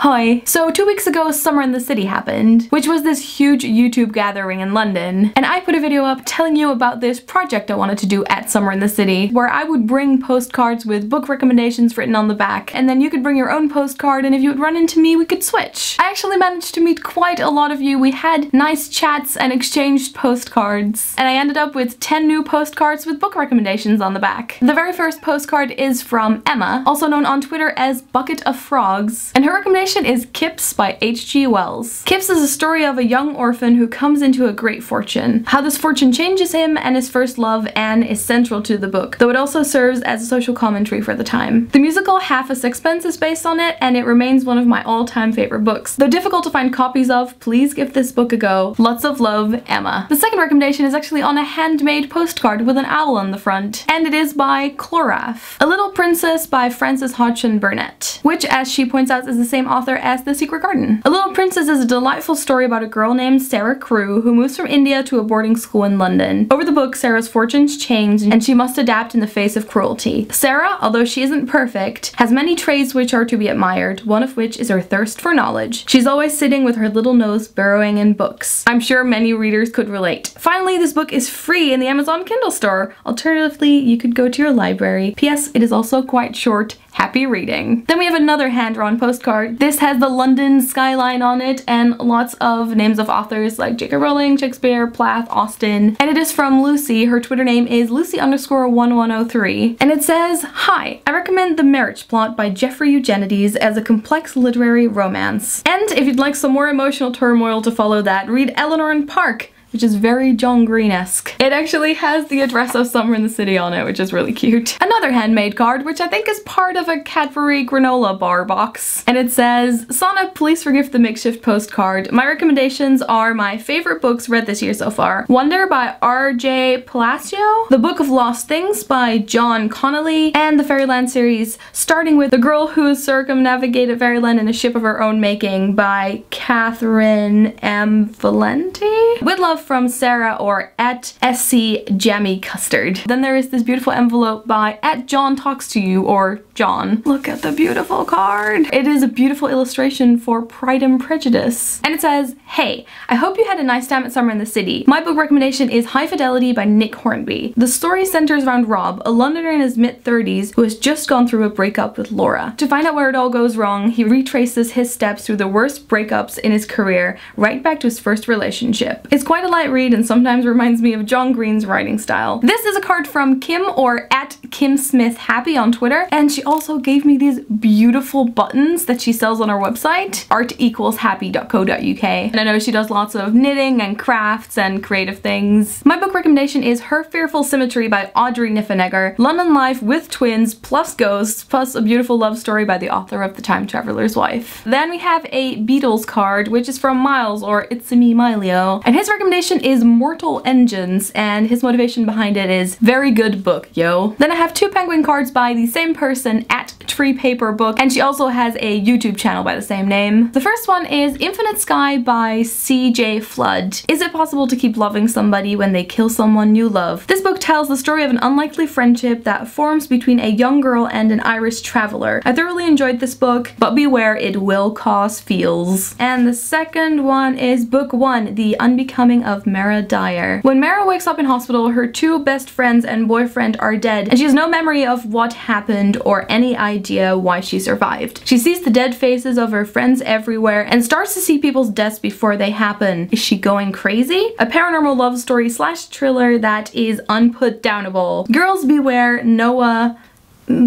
Hi. So 2 weeks ago, Summer in the City happened, which was this huge YouTube gathering in London, and I put a video up telling you about this project I wanted to do at Summer in the City, where I would bring postcards with book recommendations written on the back, and then you could bring your own postcard, and if you would run into me, we could switch. I actually managed to meet quite a lot of you. We had nice chats and exchanged postcards, and I ended up with 10 new postcards with book recommendations on the back. The very first postcard is from Emma, also known on Twitter as Bucket of Frogs, and her recommendation is Kips by H.G. Wells. Kips is a story of a young orphan who comes into a great fortune. How this fortune changes him and his first love, Anne, is central to the book, though it also serves as a social commentary for the time. The musical Half a Sixpence is based on it, and it remains one of my all-time favorite books. Though difficult to find copies of, please give this book a go. Lots of love, Emma. The second recommendation is actually on a handmade postcard with an owl on the front, and it is by Cloraf. A Little Princess by Frances Hodgson Burnett, which, as she points out, is the same author as The Secret Garden. A Little Princess is a delightful story about a girl named Sarah Crewe who moves from India to a boarding school in London. Over the book, Sarah's fortunes change and she must adapt in the face of cruelty. Sarah, although she isn't perfect, has many traits which are to be admired, one of which is her thirst for knowledge. She's always sitting with her little nose burrowing in books. I'm sure many readers could relate. Finally, this book is free in the Amazon Kindle store. Alternatively, you could go to your library. P.S. It is also quite short. Happy reading. Then we have another hand-drawn postcard. This has the London skyline on it and lots of names of authors like J.K. Rowling, Shakespeare, Plath, Austen. And it is from Lucy. Her Twitter name is Lucy_1103. And it says, "Hi, I recommend The Marriage Plot by Jeffrey Eugenides as a complex literary romance. And if you'd like some more emotional turmoil to follow that, read Eleanor and Park, which is very John Green-esque." It actually has the address of Summer in the City on it, which is really cute. Another handmade card, which I think is part of a Cadbury granola bar box. And it says, "Sana, please forgive the makeshift postcard. My recommendations are my favorite books read this year so far. Wonder by R.J. Palacio, The Book of Lost Things by John Connolly, and the Fairyland series, starting with The Girl Who Circumnavigated Fairyland in a Ship of Her Own Making by Catherine M. Valenti. With love from Sarah, or at SC Jammy Custard." Then there is this beautiful envelope by at John Talks to You, or John. Look at the beautiful card. It is a beautiful illustration for Pride and Prejudice. And it says, "Hey, I hope you had a nice time at Summer in the City. My book recommendation is High Fidelity by Nick Hornby. The story centers around Rob, a Londoner in his mid-30s who has just gone through a breakup with Laura. To find out where it all goes wrong, he retraces his steps through the worst breakups in his career, right back to his first relationship. It's quite a light read and sometimes reminds me of John Green's writing style." This is a card from Kim, or at Kim Smith Happy on Twitter, and she also gave me these beautiful buttons that she sells on her website, art=happy.co.uk. And I know she does lots of knitting and crafts and creative things. My book recommendation is Her Fearful Symmetry by Audrey Niffenegger, London life with twins plus ghosts plus a beautiful love story by the author of The Time Traveler's Wife. Then we have a Beatles card, which is from Myles, or It's-a-me Mylio, and his recommendation is Mortal Engines, and his motivation behind it is very good book, yo. Then I have two penguin cards by the same person, at Tree Paper Book, and she also has a YouTube channel by the same name. The first one is Infinite Sky by C.J. Flood. Is it possible to keep loving somebody when they kill someone you love? This book tells the story of an unlikely friendship that forms between a young girl and an Irish traveler. I thoroughly enjoyed this book, but beware, it will cause feels. And the second one is Book 1, The Unbecoming of Mara Dyer. When Mara wakes up in hospital, her two best friends and boyfriend are dead, and she has no memory of what happened or any idea why she survived. She sees the dead faces of her friends everywhere and starts to see people's deaths before they happen. Is she going crazy? A paranormal love story slash thriller that is unputdownable. Girls beware, Noah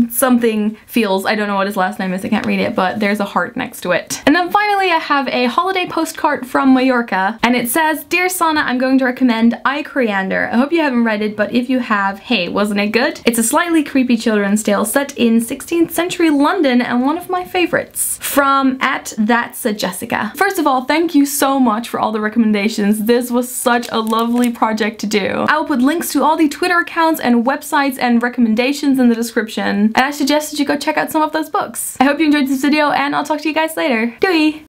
something feels. I don't know what his last name is, I can't read it, but there's a heart next to it. And then finally I have a holiday postcard from Mallorca, and it says, "Dear Sana, I'm going to recommend I, Coriander. I hope you haven't read it, but if you have, hey, wasn't it good? It's a slightly creepy children's tale set in 16th century London and one of my favorites." From at That's a Jessica. First of all, thank you so much for all the recommendations. This was such a lovely project to do. I will put links to all the Twitter accounts and websites and recommendations in the description, and I suggest that you go check out some of those books. I hope you enjoyed this video, and I'll talk to you guys later. Doei!